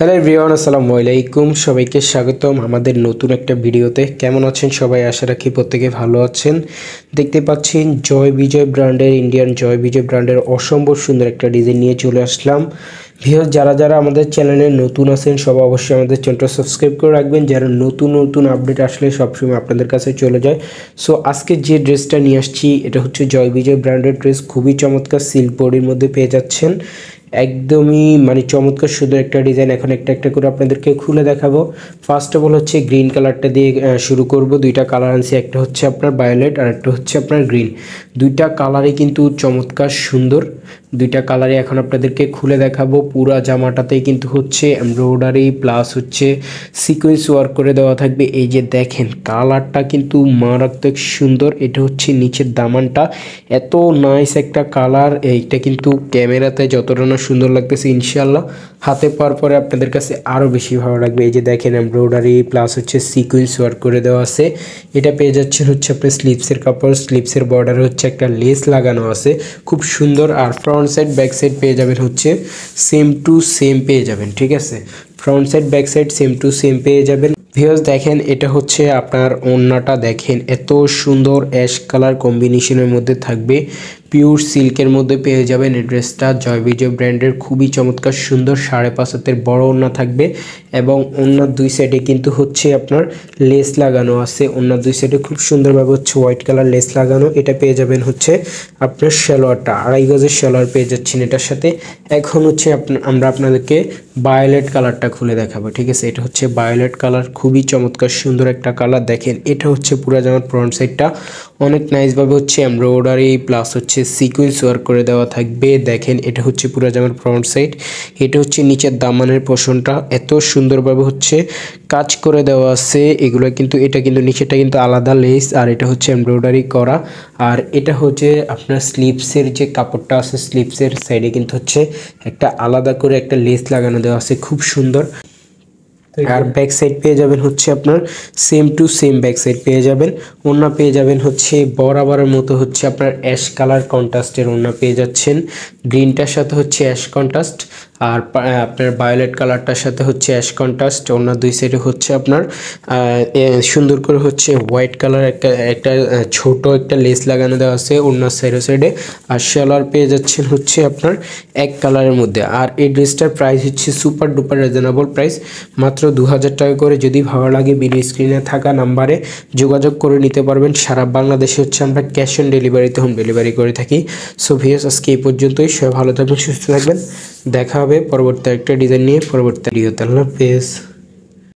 Hello everyone, আসসালামু আলাইকুম। সবাইকে স্বাগতম আমাদের নতুন একটা ভিডিওতে। কেমন আছেন সবাই? আশা রাখি প্রত্যেকে ভালো আছেন। দেখতে পাচ্ছেন জয় বিজয় ব্র্যান্ডের, ইন্ডিয়ান জয় বিজয় ব্র্যান্ডের অসম্ভব সুন্দর একটা ডিজাইন নিয়ে চলে আসলাম। ভিউয়ার্স, যারা আমাদের চ্যানেলে নতুন আছেন সবাই অবশ্যই আমাদের চ্যানেলটা সাবস্ক্রাইব করে রাখবেন, যেন নতুন আপডেট আসলে সবসময় আপনাদের কাছে চলে যায়। সো আজকে যে ড্রেসটা নিয়ে আসছি এটা হচ্ছে জয় বিজয় ব্র্যান্ডের ড্রেস। খুবই চমৎকার সিল্ক বডির মধ্যে পেয়ে যাচ্ছেন। একদমই চমৎকার সুন্দর একটা ডিজাইন। এখন একটা করে আপনাদেরকে খুলে দেখাবো। ফার্স্ট অফ অল হচ্ছে গ্রিন কালারটা দিয়ে শুরু করব। দুইটা কালার আনছি, একটা হচ্ছে আপনার ভায়োলেট আর একটা হচ্ছে আপনার গ্রিন। দুইটা কালারই কিন্তু চমৎকার সুন্দর। দুইটা কালারই এখন আপনাদেরকে খুলে দেখাবো। পুরা জামাটাতেই কিন্তু হচ্ছে এমব্রয়ডারি প্লাস হচ্ছে সিকোয়েন্স ওয়ার্ক করে দেওয়া থাকবে। এই যে দেখেন কালারটা কিন্তু মারাত্মক সুন্দর। এটা হচ্ছে নিচের দামানটা, এত নাইস একটা কালার। এইটা কিন্তু ক্যামেরাতে যতটা না সুন্দর লাগতেছে, ইনশাল্লাহ হাতে পাওয়ার পরে আপনাদের কাছে আরও বেশি ভালো লাগবে। এই যে দেখেন এমব্রয়ডারি প্লাস হচ্ছে সিকোয়েন্স ওয়ার্ক করে দেওয়া আছে। এটা পেয়ে যাচ্ছেন হচ্ছে আপনার স্লিভসের কাপড়। স্লিভসের বর্ডারে হচ্ছে একটা লেস লাগানো আছে, খুব সুন্দর। আর ফ্রন্ট সাইড ব্যাক সাইড পেয়ে যাবেন হচ্ছে সেম টু সেম পেয়ে যাবেন, ঠিক আছে? Front side back side same to same পেয়ে যাবেন। ভিউয়ার্স দেখেন, এটা হচ্ছে আপনার ওড়নাটা। দেখেন এত সুন্দর অ্যাশ কালার কম্বিনেশনের মধ্যে থাকবে, পিওর সিল্কের মধ্যে পেয়ে যাবেন এই ড্রেসটা। জয় বিজয় ব্র্যান্ডের খুবই চমৎকার সুন্দর 5.5 হাতের বড় ওড়না থাকবে এবং ওড়নার দুই সাইডে কিন্তু হচ্ছে আপনার লেস লাগানো আছে। ওড়নার দুই সাইডে খুব সুন্দরভাবে হচ্ছে হোয়াইট কালার লেস লাগানো। এটা পেয়ে যাবেন হচ্ছে আপনার সালোয়ারটা, 2.5 গজের সালোয়ার পেয়ে যাচ্ছেন এটার সাথে। এখন হচ্ছে আমরা আপনাদেরকে ভায়োলেট কালারটা খুলে দেখাবো, ঠিক আছে? এটা হচ্ছে ভায়োলেট কালার, খুবই চমৎকার সুন্দর একটা কালার। দেখেন এটা হচ্ছে পুরো জামার ফ্রন্ট সাইডটা অনেক নাইসভাবে হচ্ছে এমব্রয়ডারি প্লাস হচ্ছে সিকোয়েন্স ওয়ার্ক করে দেওয়া থাকবে। দেখেন এটা হচ্ছে পুরো জামার ফ্রন্ট সাইড। এটা হচ্ছে নিচের দামানের পোর্শনটা, এত সুন্দরভাবে হচ্ছে কাজ করে দেওয়া আছে। এগুলো কিন্তু এটা কিন্তু নিচেরটা কিন্তু আলাদা লেস, আর এটা হচ্ছে এমব্রয়ডারি করা। আর এটা হচ্ছে আপনার স্লিভসের যে কাপড়টা আছে, স্লিভসের সাইডে কিন্তু হচ্ছে একটা আলাদা করে একটা লেস লাগানো দেওয়া আছে, খুব সুন্দর। আর ব্যাক সাইড পেয়ে যাবেন হচ্ছে আপনার same to same back side পেয়ে যাবেন। ওড়না পেয়ে যাবেন হচ্ছে বরাবরের মতো হচ্ছে আপনার অ্যাশ কালার কন্ট্রাস্টের ওড়না পেয়ে যাচ্ছেন। গ্রিনটার সাথে হচ্ছে অ্যাশ কন্ট্রাস্ট, আর আপনার ভায়োলেট কালারটার সাথে হচ্ছে অ্যাশ কন্ট্রাস্ট। ওড়নার দুই সাইডে হচ্ছে আপনার সুন্দর করে হচ্ছে হোয়াইট কালার একটা ছোট একটা লেস লাগানো দেওয়া আছে ওড়নার সাইডে। আর সালোয়ার পেয়ে যাচ্ছেন হচ্ছে আপনার এক কালারের মধ্যে। আর এই ড্রেসটার প্রাইস হচ্ছে সুপার ডুপার রিজনেবল প্রাইস, মাত্র 2000 টাকা করে। যদি ভালো লাগে ভিডিও স্ক্রিনে থাকা নাম্বারে যোগাযোগ করে নিতে পারবেন। সারা বাংলাদেশে হচ্ছে আমরা ক্যাশ অন ডেলিভারিতে হোম ডেলিভারি করে থাকি। সো ভিউয়ার্স, আজকে এই পর্যন্তই। সবাই ভালো থাকবেন, সুস্থ থাকবেন। দেখা হবে পরবর্তী একটা ডিজাইন নিয়ে পরবর্তী ভিডিওতে। আল্লাহ হাফেজ।